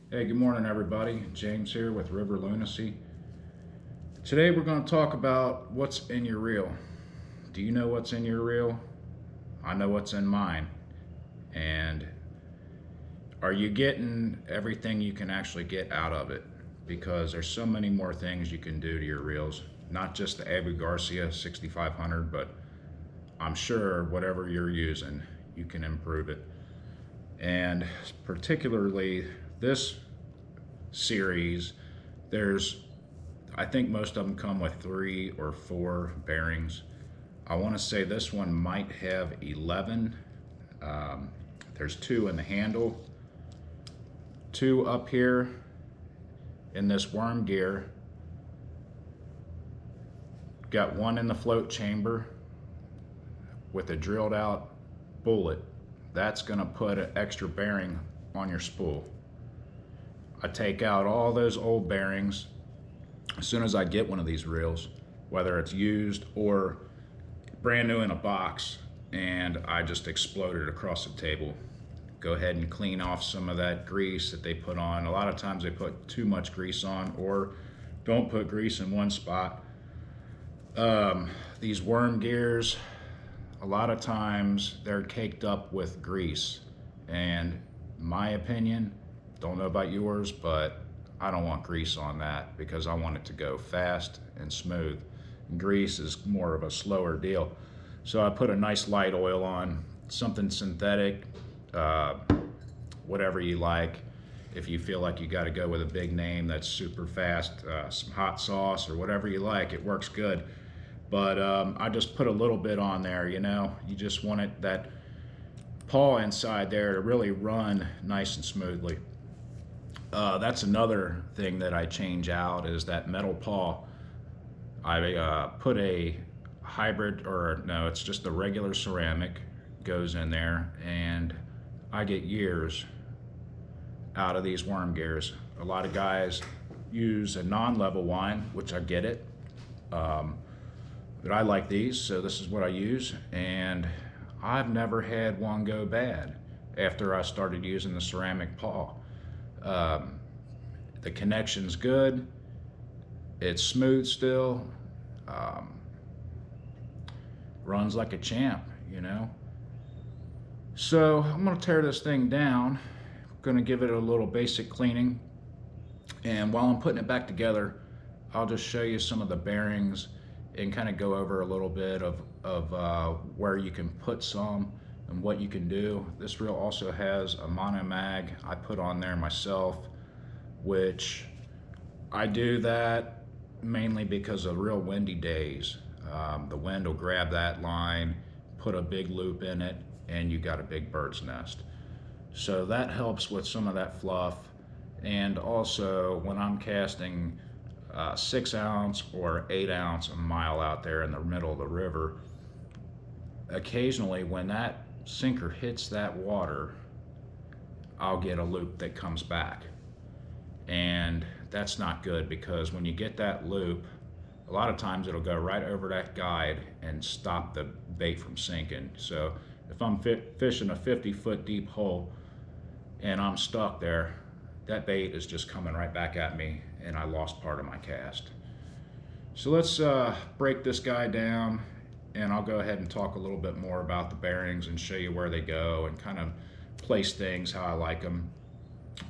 Hey, good morning, everybody. James here with River Lunacy. Today we're going to talk about what's in your reel. Do you know what's in your reel? I know what's in mine. And are you getting everything you can actually get out of it? Because there's so many more things you can do to your reels. Not just the Abu Garcia 6500, but I'm sure whatever you're using, you can improve it. And particularly this series, I think most of them come with 3 or 4 bearings. I want to say this one might have 11. There's 2 in the handle, 2 up here in this worm gear, got 1 in the float chamber with a drilled out bullet. That's going to put an extra bearing on your spool. I take out all those old bearings as soon as I get one of these reels, whether it's used or brand new in a box, and I just explode it across the table. Go ahead and clean off some of that grease that they put on. A lot of times they put too much grease on or don't put grease in one spot. These worm gears, a lot of times they're caked up with grease, and my opinion, don't know about yours, but I don't want grease on that because I want it to go fast and smooth. Grease is more of a slower deal. So I put a nice light oil on, something synthetic, whatever you like. If you feel like you got to go with a big name that's super fast, some hot sauce or whatever you like, it works good. But I just put a little bit on there, you know. You just want it, that paw inside there, to really run nice and smoothly. That's another thing that I change out, is that metal paw. I put a hybrid, or no, it's just the regular ceramic goes in there, and I get years out of these worm gears. A lot of guys use a non-level one, which I get it. But I like these, so this is what I use, and I've never had one go bad after I started using the ceramic paw. The connection's good, it's smooth still, runs like a champ, you know. So I'm gonna tear this thing down, gonna give it a little basic cleaning, and while I'm putting it back together, I'll just show you some of the bearings and kind of go over a little bit of where you can put some and what you can do. This reel also has a mono mag I put on there myself, which I do that mainly because of real windy days. The wind will grab that line, put a big loop in it, and you got a big bird's nest. So that helps with some of that fluff. And also when I'm casting 6 ounce or 8 ounce a mile out there in the middle of the river, occasionally when that sinker hits that water, I'll get a loop that comes back, and that's not good, because when you get that loop, a lot of times it'll go right over that guide and stop the bait from sinking. So if I'm fishing a 50-foot deep hole and I'm stuck there, that bait is just coming right back at me, and I lost part of my cast. So let's break this guy down, and I'll go ahead and talk a little bit more about the bearings and show you where they go and kind of place things how I like them.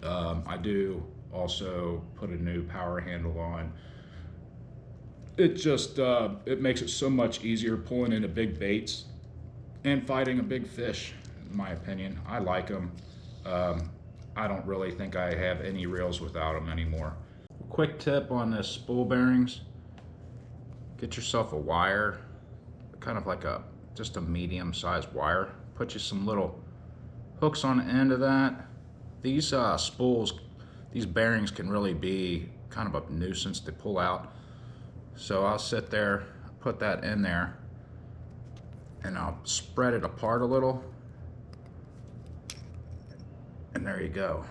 I do also put a new power handle on. It just it makes it so much easier pulling into big baits and fighting a big fish, in my opinion. I like them. I don't really think I have any reels without them anymore. Quick tip on this spool bearings: get yourself a wire, kind of like just a medium-sized wire. Put you some little hooks on the end of that. These spools, these bearings can really be kind of a nuisance to pull out. So I'll sit there, put that in there, and I'll spread it apart a little. And there you go.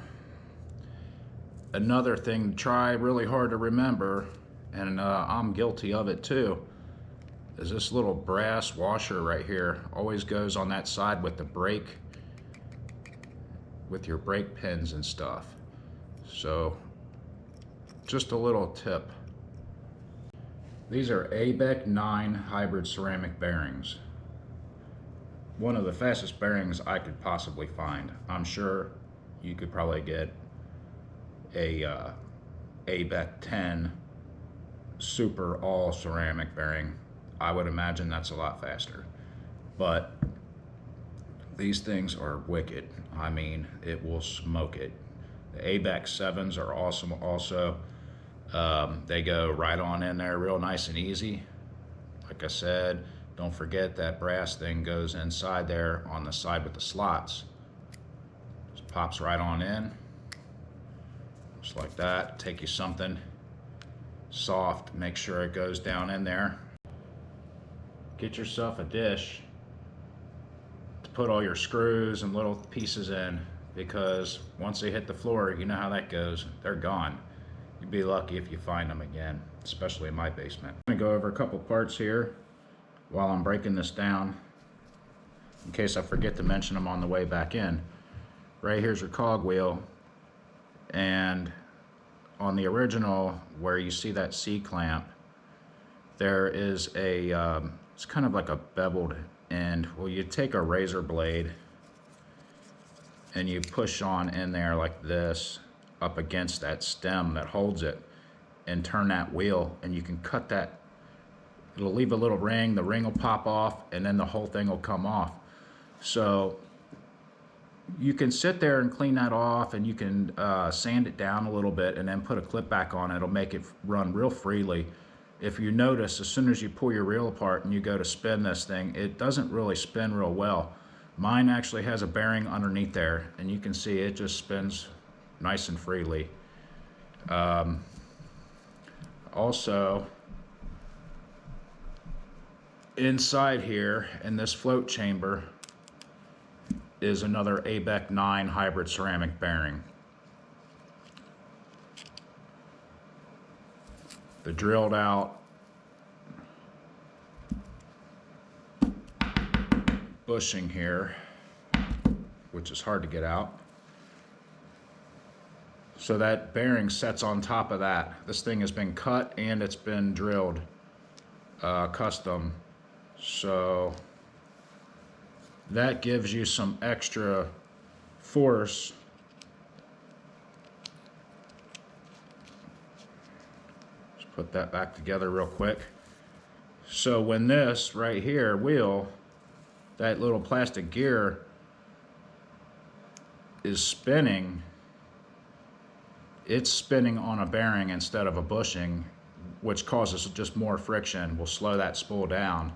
Another thing to try really hard to remember, and I'm guilty of it too, is this little brass washer right here. Always goes on that side with the brake, with your brake pins and stuff. So just a little tip. These are ABEC 9 hybrid ceramic bearings. One of the fastest bearings I could possibly find. I'm sure you could probably get a ABEC 10 super all ceramic bearing. I would imagine that's a lot faster. But these things are wicked. I mean, it will smoke it. The ABEC 7s are awesome also. They go right on in there real nice and easy. Like I said, don't forget that brass thing goes inside there on the side with the slots. Just pops right on in. Just like that. Take you something soft, make sure it goes down in there. Get yourself a dish to put all your screws and little pieces in, because once they hit the floor, you know how that goes. They're gone. You'd be lucky if you find them again, especially in my basement. I'm gonna go over a couple parts here while I'm breaking this down, in case I forget to mention them on the way back in. Right here's your cogwheel, and on the original, where you see that C-clamp, there is a, it's kind of like a beveled end. Well, you take a razor blade and you push on in there like this, up against that stem that holds it, and turn that wheel, and you can cut that. It'll leave a little ring, the ring will pop off, and then the whole thing will come off. So you can sit there and clean that off, and you can sand it down a little bit and then put a clip back on it. It'll make it run real freely. If you notice, as soon as you pull your reel apart and you go to spin this thing, it doesn't really spin real well. Mine actually has a bearing underneath there, and you can see it just spins nice and freely. Also, inside here in this float chamber is another ABEC 9 hybrid ceramic bearing. The drilled out bushing here, which is hard to get out. So that bearing sets on top of that. This thing has been cut and it's been drilled custom. So that gives you some extra force Just put that back together real quick. So when this right here wheel, that little plastic gear is spinning, it's spinning on a bearing instead of a bushing, which causes just more friction. We'll slow that spool down.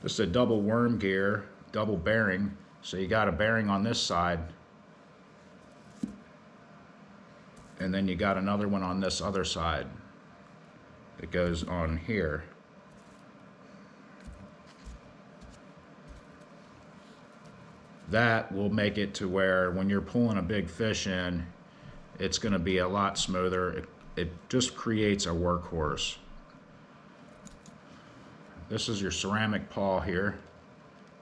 This is a double worm gear, double bearing. So you got a bearing on this side, and then you got another one on this other side that goes on here. That will make it to where when you're pulling a big fish in, it's going to be a lot smoother. It just creates a workhorse. This is your ceramic paw here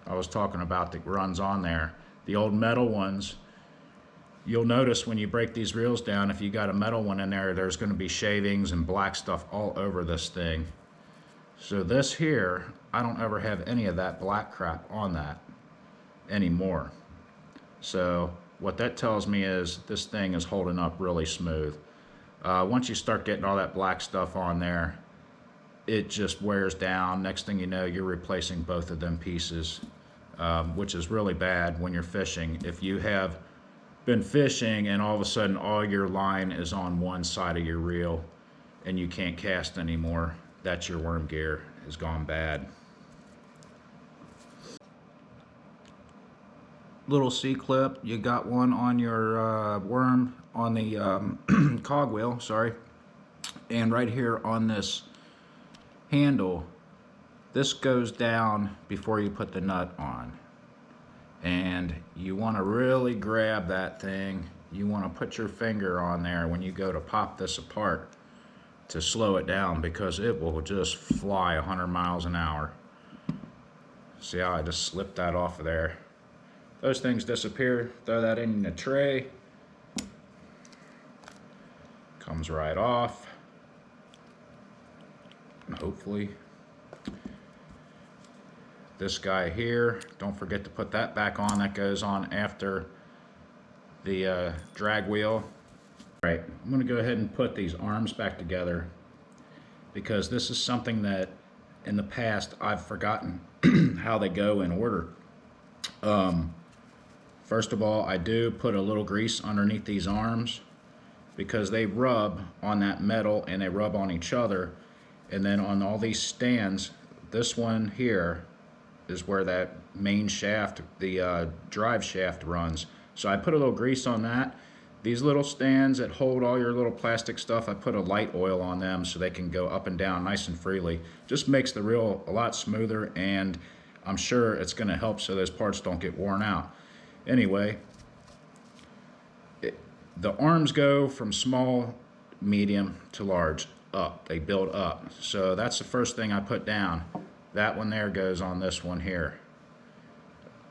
I was talking about that runs on there. The old metal ones, you'll notice when you break these reels down, if you got a metal one in there, there's going to be shavings and black stuff all over this thing. So this here, I don't ever have any of that black crap on that anymore. So what that tells me is this thing is holding up really smooth. Once you start getting all that black stuff on there, it just wears down. Next thing you know, you're replacing both of them pieces, which is really bad when you're fishing. If you have been fishing and all of a sudden all your line is on one side of your reel and you can't cast anymore, that's your worm gear has gone bad. Little C-clip, you got one on your worm, on the cogwheel, sorry, and right here on this handle, this goes down before you put the nut on, and you want to really grab that thing. You want to put your finger on there when you go to pop this apart to slow it down, because it will just fly 100 miles an hour. See how I just slipped that off of there? Those things disappear. Throw that in a tray, comes right off. And hopefully this guy here, don't forget to put that back on. That goes on after the drag wheel. All right, I'm going to go ahead and put these arms back together because this is something that in the past I've forgotten how they go in order. First of all, I do put a little grease underneath these arms because they rub on that metal and they rub on each other. And then on all these stands, this one here is where that main shaft, the drive shaft runs. So I put a little grease on that. These little stands that hold all your little plastic stuff, I put a light oil on them so they can go up and down nice and freely. Just makes the reel a lot smoother, and I'm sure it's going to help so those parts don't get worn out. Anyway, the arms go from small, medium to large, up. They build up. So that's the first thing I put down. That one there goes on this one here.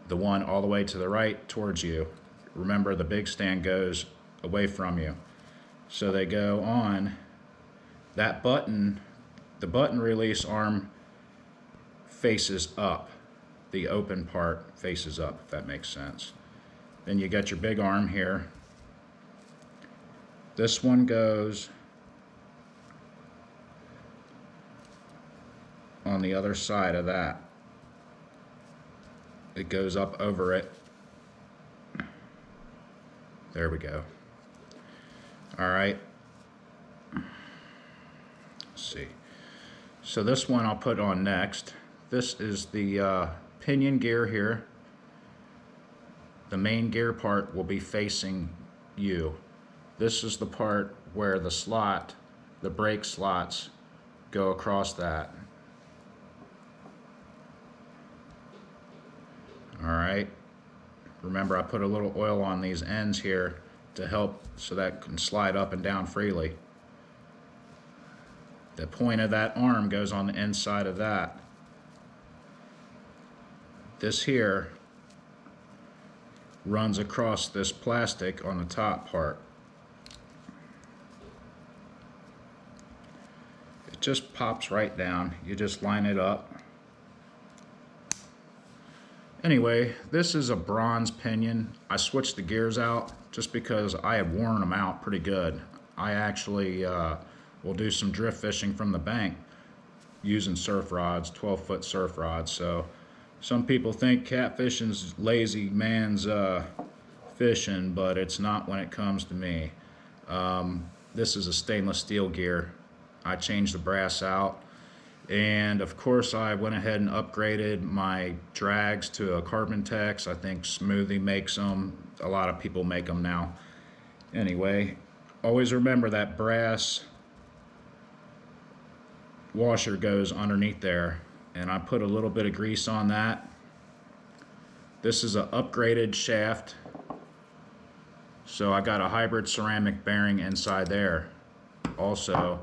The one all the way to the right towards you. Remember, the big stand goes away from you. So they go on that button. The button release arm faces up. The open part faces up, if that makes sense. Then you got your big arm here. This one goes on the other side of that. It goes up over it. There we go. All right. Let's see. So this one I'll put on next. This is the pinion gear here. The main gear part will be facing you. This is the part where the slot, the brake slots, go across that. All right. Remember, I put a little oil on these ends here to help so that can slide up and down freely. The point of that arm goes on the inside of that. This here runs across this plastic on the top part. It just pops right down. You just line it up. Anyway, this is a bronze pinion. I switched the gears out just because I had worn them out pretty good. I actually will do some drift fishing from the bank using surf rods, 12-foot surf rods. So some people think catfishing's lazy man's fishing, but it's not when it comes to me. This is a stainless steel gear. I changed the brass out. And of course I went ahead and upgraded my drags to a Carbon Tex. I think Smoothie makes them. A lot of people make them now. Anyway, always remember that brass washer goes underneath there. And I put a little bit of grease on that. This is an upgraded shaft. So I got a hybrid ceramic bearing inside there also.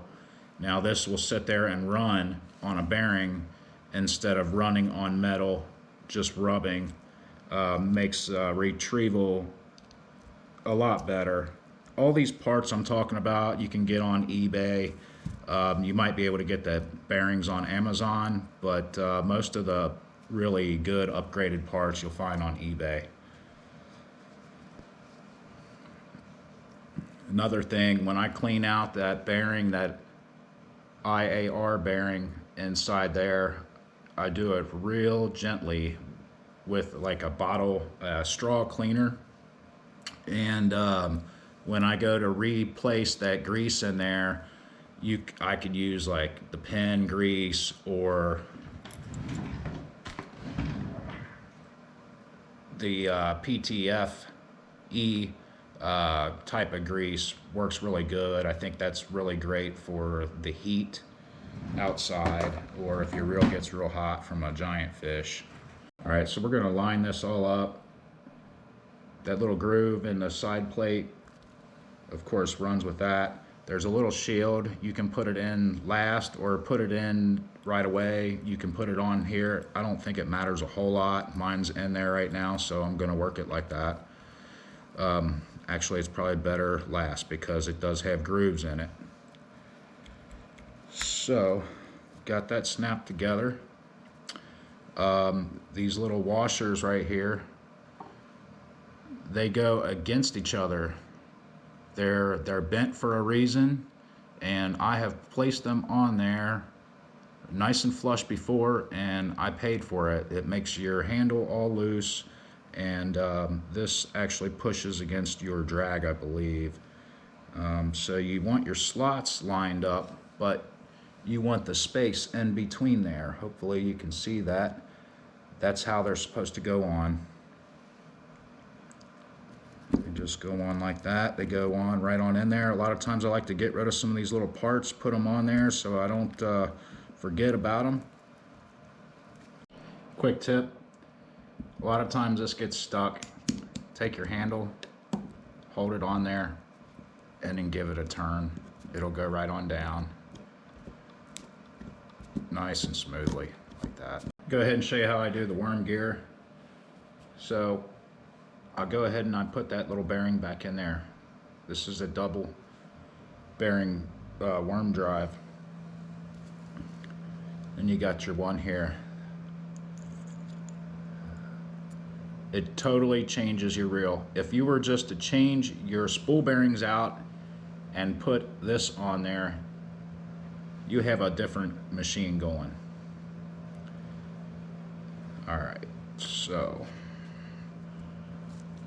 Now this will sit there and run on a bearing instead of running on metal, just rubbing. Makes retrieval a lot better. All these parts I'm talking about you can get on eBay. You might be able to get the bearings on Amazon, but most of the really good upgraded parts you'll find on eBay. Another thing, when I clean out that bearing, that IAR bearing inside there, I do it real gently with like a bottle straw cleaner. And when I go to replace that grease in there, I could use like the pen grease or the PTFE type of grease. Works really good. I think that's really great for the heat outside, or if your reel gets real hot from a giant fish. All right, so we're going to line this all up. That little groove in the side plate, of course, runs with that. There's a little shield. You can put it in last or put it in right away. You can put it on here. I don't think it matters a whole lot. Mine's in there right now, so I'm going to work it like that. Actually, it's probably better last because it does have grooves in it. So, got that snapped together. These little washers right here, they go against each other. They're bent for a reason, and I have placed them on there nice and flush before, and I paid for it. It makes your handle all loose, and this actually pushes against your drag, I believe. So you want your slots lined up, but you want the space in between there. Hopefully you can see that. That's how they're supposed to go on. They just go on like that. They go on right on in there. A lot of times I like to get rid of some of these little parts, put them on there so I don't forget about them. Quick tip, a lot of times this gets stuck. Take your handle, hold it on there, and then give it a turn. It'll go right on down. Nice and smoothly, like that. Go ahead and show you how I do the worm gear. So I'll go ahead and I put that little bearing back in there. This is a double bearing worm drive. Then you got your one here. It totally changes your reel. If you were just to change your spool bearings out and put this on there, you have a different machine going. Alright, so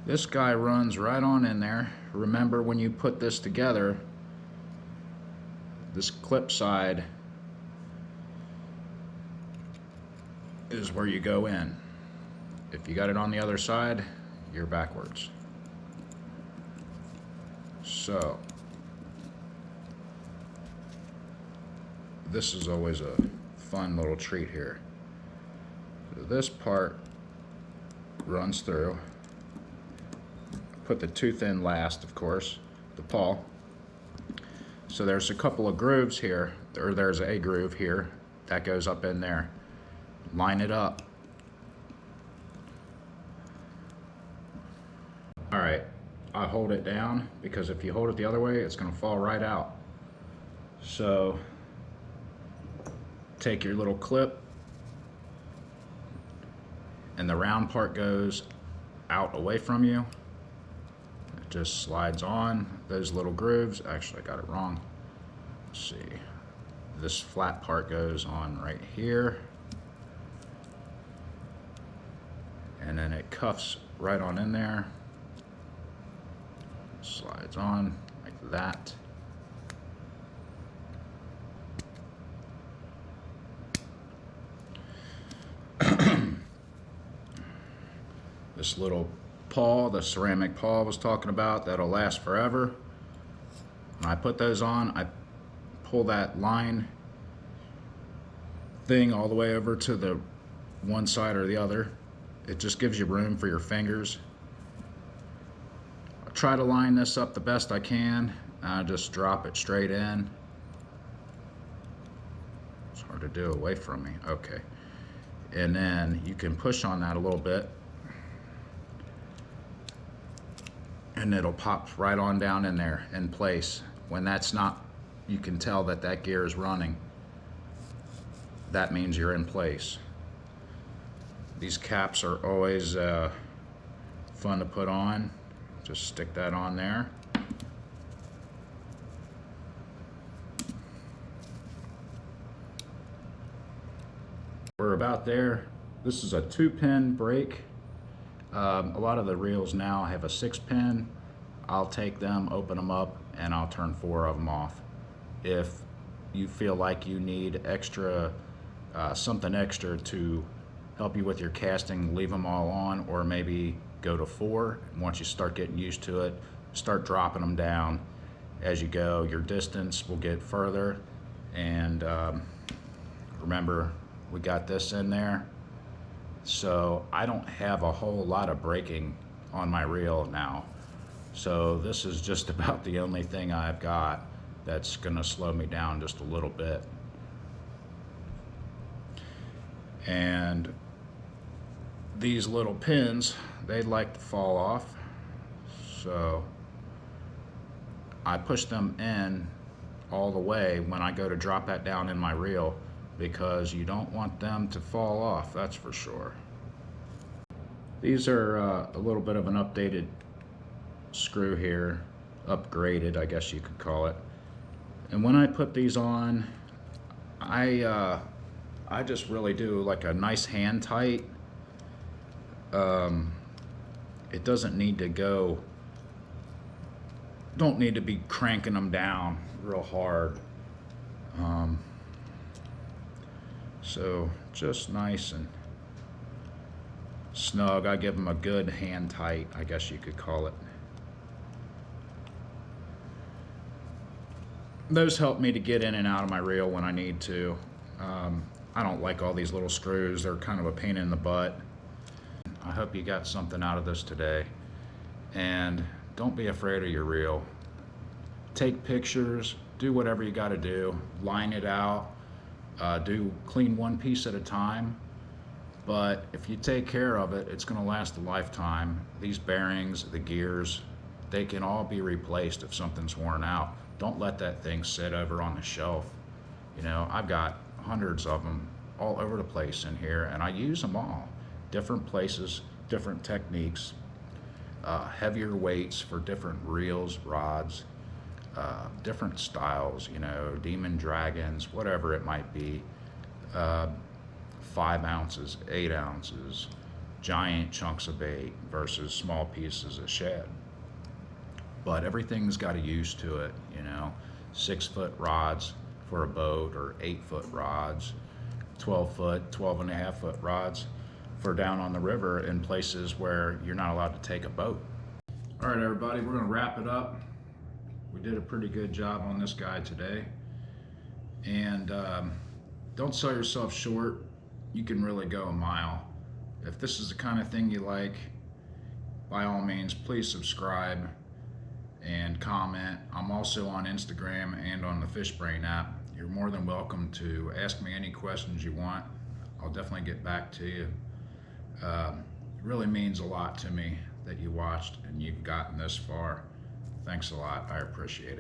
this guy runs right on in there. Remember, when you put this together, this clip side is where you go in. If you got it on the other side, you're backwards. So this is always a fun little treat here. So this part runs through. Put the tooth in last, of course, the pawl. So there's a couple of grooves here, or there's a groove here that goes up in there. Line it up. All right, I hold it down because if you hold it the other way, it's going to fall right out. So take your little clip, and the round part goes out away from you. It just slides on those little grooves. Actually, I got it wrong. Let's see. This flat part goes on right here. And then it cuffs right on in there. Slides on like that. This little pawl, the ceramic pawl I was talking about, that'll last forever. When I put those on, I pull that line thing all the way over to the one side or the other. It just gives you room for your fingers. I try to line this up the best I can. I just drop it straight in. It's hard to do away from me. Okay. And then you can push on that a little bit, and it'll pop right on down in there in place. When that's not, you can tell that that gear is running. That means you're in place. These caps are always fun to put on. Just stick that on there. We're about there. This is a 2-pin brake. A lot of the reels now have a 6-pin. I'll take them, open them up, and I'll turn 4 of them off. If you feel like you need extra, something extra to help you with your casting, leave them all on, or maybe go to 4. And once you start getting used to it, start dropping them down as you go. Your distance will get further, and remember, we got this in there. So I don't have a whole lot of braking on my reel now. So this is just about the only thing I've got that's gonna slow me down just a little bit. And these little pins, they like to fall off. So I push them in all the way when I go to drop that down in my reel, because you don't want them to fall off, that's for sure. These are a little bit of an updated screw here, upgraded I guess you could call it. And when I put these on, I just really do like a nice hand tight. It doesn't need to go, don't need to be cranking them down real hard. So just nice and snug. I give them a good hand tight, I guess you could call it. Those help me to get in and out of my reel when I need to. I don't like all these little screws. They're kind of a pain in the butt. I hope you got something out of this today. And don't be afraid of your reel. Take pictures, do whatever you got to do, line it out, clean one piece at a time. But if you take care of it, it's going to last a lifetime. These bearings, the gears, they can all be replaced if something's worn out. Don't let that thing sit over on the shelf. You know, I've got hundreds of them all over the place in here, and I use them all. Different places, different techniques, heavier weights for different reels, rods, different styles, you know, demon dragons, whatever it might be. 5 ounces, 8 ounces, giant chunks of bait versus small pieces of shad. But everything's got a use to it, you know. 6-foot rods for a boat, or 8-foot rods, 12-foot, 12.5-foot rods for down on the river in places where you're not allowed to take a boat. All right, everybody, we're gonna wrap it up. We did a pretty good job on this guy today. And don't sell yourself short. You can really go a mile. If this is the kind of thing you like, by all means, please subscribe and comment. I'm also on Instagram and on the Fishbrain app. You're more than welcome to ask me any questions you want. I'll definitely get back to you. It really means a lot to me that you watched and you've gotten this far. Thanks a lot. I appreciate it.